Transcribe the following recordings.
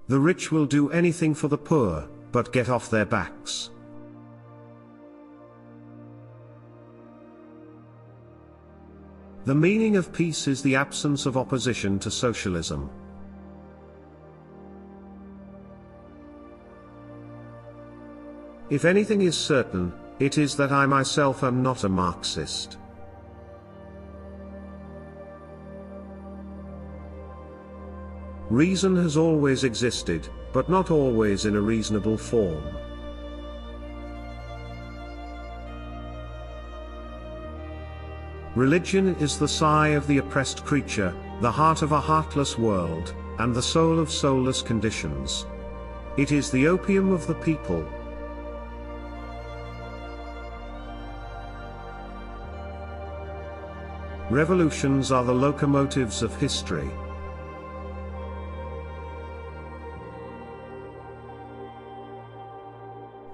The rich will do anything for the poor, but get off their backs. The meaning of peace is the absence of opposition to socialism. If anything is certain, it is that I myself am not a Marxist. Reason has always existed, but not always in a reasonable form. Religion is the sigh of the oppressed creature, the heart of a heartless world, and the soul of soulless conditions. It is the opium of the people. Revolutions are the locomotives of history.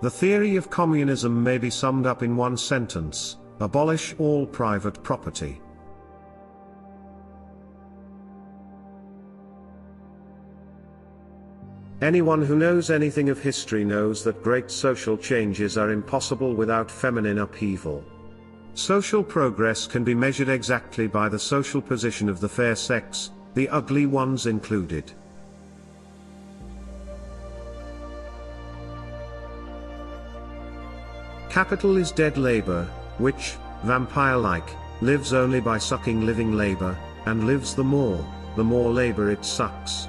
The theory of communism may be summed up in one sentence: abolish all private property. Anyone who knows anything of history knows that great social changes are impossible without feminine upheaval. Social progress can be measured exactly by the social position of the fair sex, the ugly ones included. Capital is dead labor, which, vampire-like, lives only by sucking living labor, and lives the more labor it sucks.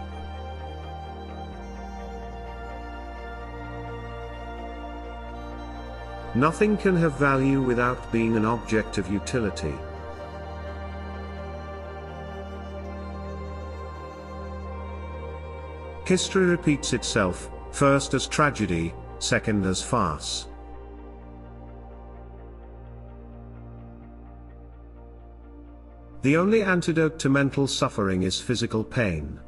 Nothing can have value without being an object of utility. History repeats itself, first as tragedy, second as farce. The only antidote to mental suffering is physical pain.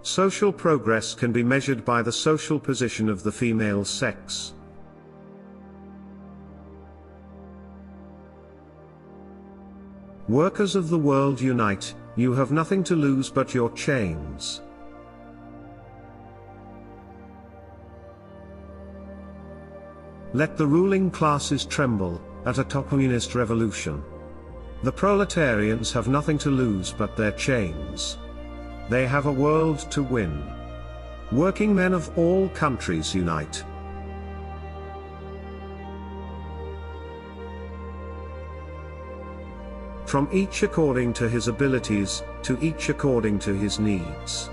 Social progress can be measured by the social position of the female sex. Workers of the world unite, you have nothing to lose but your chains. Let the ruling classes tremble at a communist revolution. The proletarians have nothing to lose but their chains. They have a world to win. Working men of all countries unite. From each according to his abilities, to each according to his needs.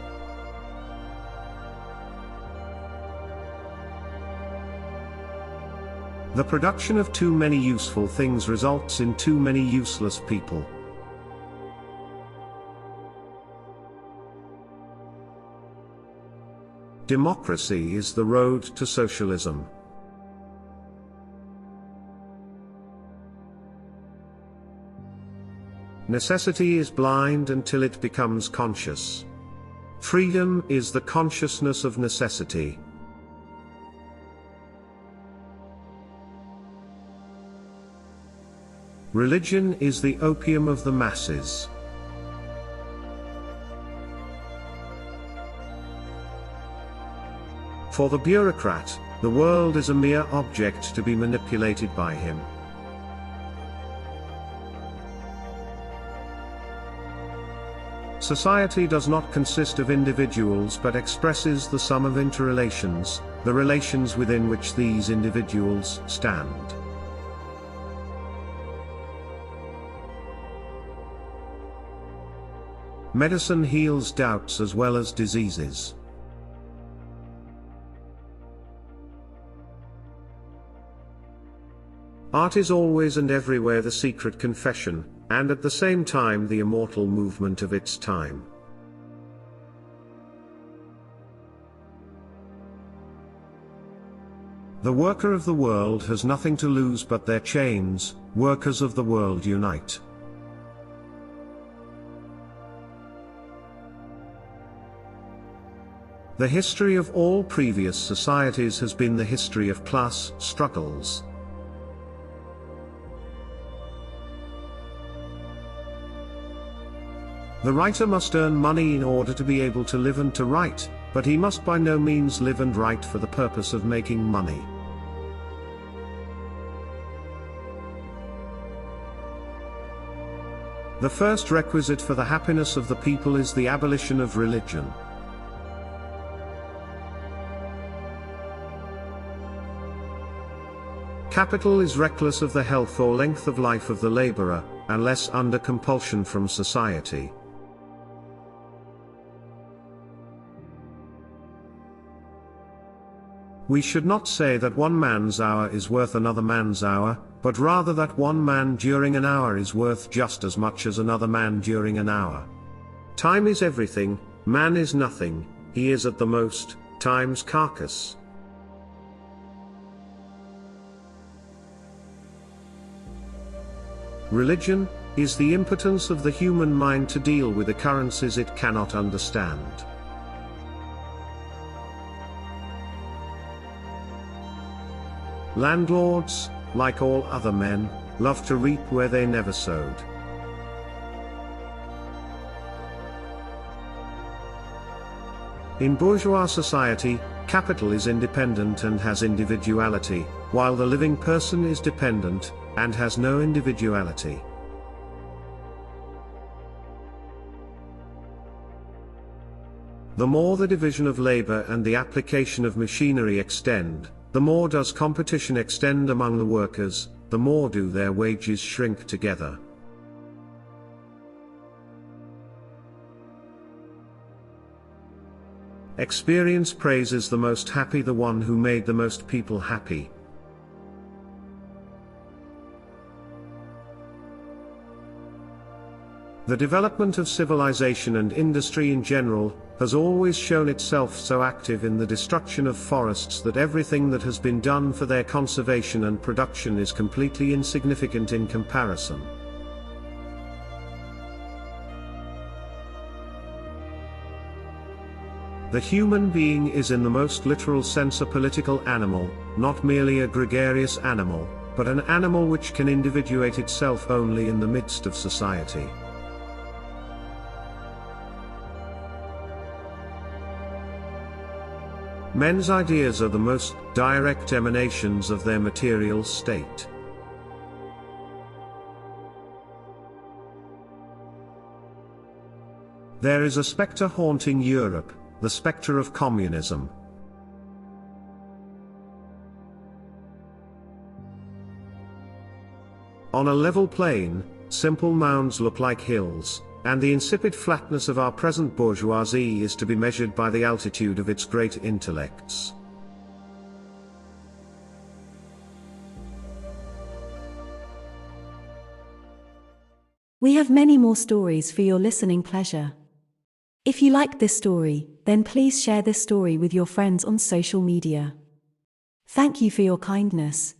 The production of too many useful things results in too many useless people. Democracy is the road to socialism. Necessity is blind until it becomes conscious. Freedom is the consciousness of necessity. Religion is the opium of the masses. For the bureaucrat, the world is a mere object to be manipulated by him. Society does not consist of individuals but expresses the sum of interrelations, the relations within which these individuals stand. Medicine heals doubts as well as diseases. Art is always and everywhere the secret confession, and at the same time the immortal movement of its time. The worker of the world has nothing to lose but their chains, workers of the world unite. The history of all previous societies has been the history of class struggles. The writer must earn money in order to be able to live and to write, but he must by no means live and write for the purpose of making money. The first requisite for the happiness of the people is the abolition of religion. Capital is reckless of the health or length of life of the laborer, unless under compulsion from society. We should not say that one man's hour is worth another man's hour, but rather that one man during an hour is worth just as much as another man during an hour. Time is everything, man is nothing, he is at the most, time's carcass. Religion is the impotence of the human mind to deal with occurrences it cannot understand. Landlords, like all other men, love to reap where they never sowed. In bourgeois society, capital is independent and has individuality, while the living person is dependent, and has no individuality. The more the division of labor and the application of machinery extend, the more does competition extend among the workers, the more do their wages shrink together. Experience praises the most happy the one who made the most people happy. The development of civilization and industry in general has always shown itself so active in the destruction of forests that everything that has been done for their conservation and production is completely insignificant in comparison. The human being is in the most literal sense a political animal, not merely a gregarious animal, but an animal which can individuate itself only in the midst of society. Men's ideas are the most direct emanations of their material state. There is a spectre haunting Europe, the spectre of communism. On a level plain, simple mounds look like hills, and the insipid flatness of our present bourgeoisie is to be measured by the altitude of its great intellects. We have many more stories for your listening pleasure. If you like this story, then please share this story with your friends on social media. Thank you for your kindness.